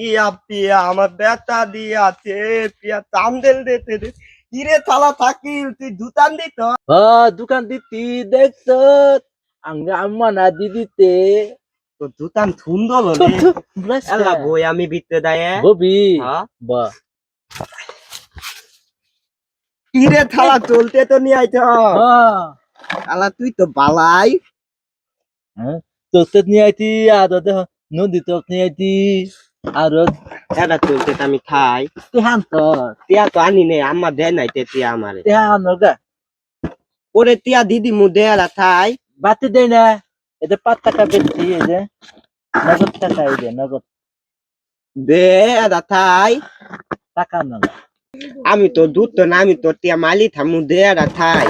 পিয়া পিয়া আমার বেটা দিয়াছে পিয়া চান্দেল দিতে দে কিরে থালা থাকি তুই দুতান দিত দোকান দিতি দেখছ আঙ্গা আম্মা না দিদিতে তো দুতান সুন্দর এলা বই আমি বিতে দেয় ববি বা কিরে থালা চলতে তো নিয়ে আইছ আলা তুই তো বালাই চলতে নিয়ে আইতি আর নদী তো নিয়ে আইতি আর এটা চলতে আমি খাই তেহান তো টিয়া তো আনি নে আম্মা দেয় নাই তে টিয়া আমারে তেহান গা ওরে টিয়া দিদি মু দেয়ালা থাই বাতি দেয় না এতে 5 টাকা বেশি এই যে নগদ টাকা এই যে নগদ দে এটা থাই টাকা না আমি তো দুধ তো না আমি তো টিয়া মালি থামু দে এটা থাই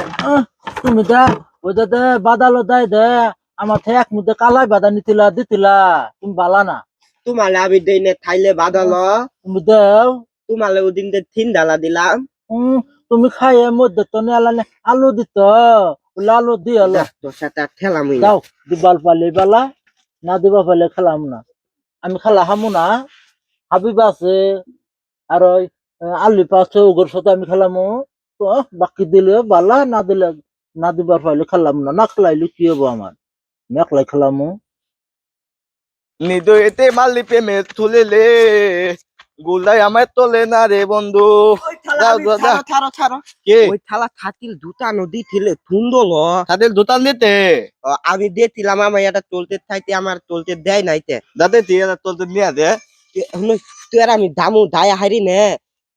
তুমি দা ওই দা বাদালো দেয় দে আমার থেকে এক মুদ্দে কালাই বাদা নিতিলা দিতিলা তুমি বালা না তোমালে আমি দেই নে থাইলে বাদল তুমি দাও তোমালে ওদিন দে থিন ডালা দিলাম তুমি খাইয়ে মধ্যে তো নেলা আলু দিত আলু দিয়ে তোর সাথে খেলাম দাও দিবাল পালে বালা না দিবা পালে খেলাম না আমি খেলা হামু না হাবিব আছে আর ওই আলু পাশে ওগর সাথে আমি খেলামু তো বাকি দিলে বালা না দিলে না দিবার পাইলে খেলাম না না খেলাইলে কি হবো আমার মেখলাই খেলামু নিদো এতে মালি প্রেমে তুলেলে গুলাই আমায় তোলে না রে বন্ধু কে ওই থালা থাতিল দুটা নদী থিলে সুন্দর তাদের দোতান দিতে আমি দিয়েছিলাম আমার এটা চলতে থাইতে আমার চলতে দেয় নাইতে দাদে দিয়ে তোলতে নিয়ে দে তুই আর আমি দামু দায়া হারি নে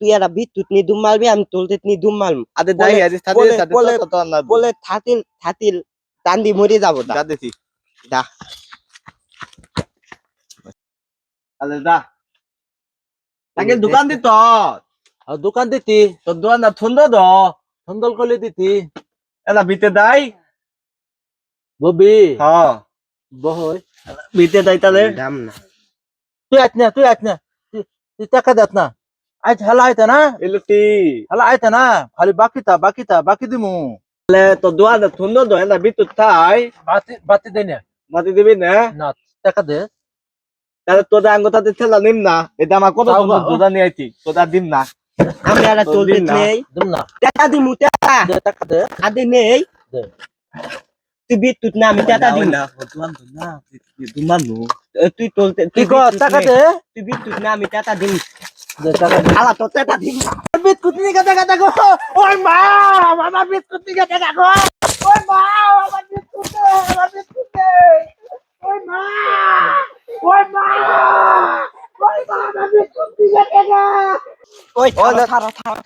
তুই আর বিদ্যুৎ নি দুম মারবি আমি চলতে নি দুম মারম আদে দাই আদিস তাদের বলে থাতিল থাতিল টান্দি মরে যাবো দাদেছি দা আলে দা তাকে দোকান দিত দোকান দিতি তোর দোকান না থন্দ দ সন্দল করলে দিতি এলা বিতে দাই ববি হ্যাঁ বহই বিতে দাই তাহলে দাম না তুই আইত না তুই টাকা দেত না আইত হালা আইতা না এলুটি হালা আইতা না খালি বাকি দিমু তোর দোকান থন্দ দ এলা বিতে তাই বাতি দেই না মাটি দিবি না না টাকা দে তাহলে তোদের আঙ্গতাতে ঠেলা নিম না এটা আমার কত দুধা নিয়ে আইছি তোদের দিন না আমি আর চলতে নেই দিম না টাকা দিমু টাকা দে টাকা দে আদে নেই দে তুই বিদ্যুৎ না আমি টাকা দিম না দোকান তো না দোকান নো তুই চলতে কি কর টাকা দে তুই বিদ্যুৎ না আমি টাকা দিম দে টাকা দে আলা তো টাকা দিম বিস্কুট নিয়ে টাকা গো ওই মা আমার বিস্কুট নিয়ে টাকা গো ওই মা আমার বিস্কুট ওই মা ওই মা আমার বিস্কুট নিয়ে টাকা ওই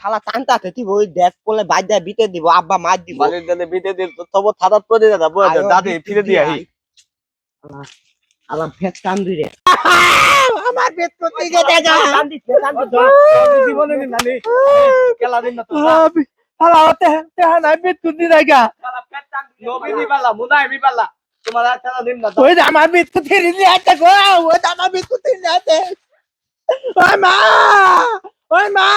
থালা টানতাতে তুই ওই দেখ বলে বাইদা বিতে দিব আব্বা মার দিব বালির দাদে বিতে দিল তবু থাদাত করে দাদা বলে দাদে ফিরে দিয়ে আই আলাম ফেক টান দিই রে আমার বিস্কুট নিয়ে টাকা টান দিতে জীবনে নানি খেলা দিন না তো হালা হতে নাই বিস্কুট নিয়ে টাকা নবী নিবালা মুনাই নিবালা তোমার আর খেলা দিন না ওই আমার বিস্কুট নিয়ে টাকা ওই আমার বিস্কুট নিয়ে টাকা ওই মা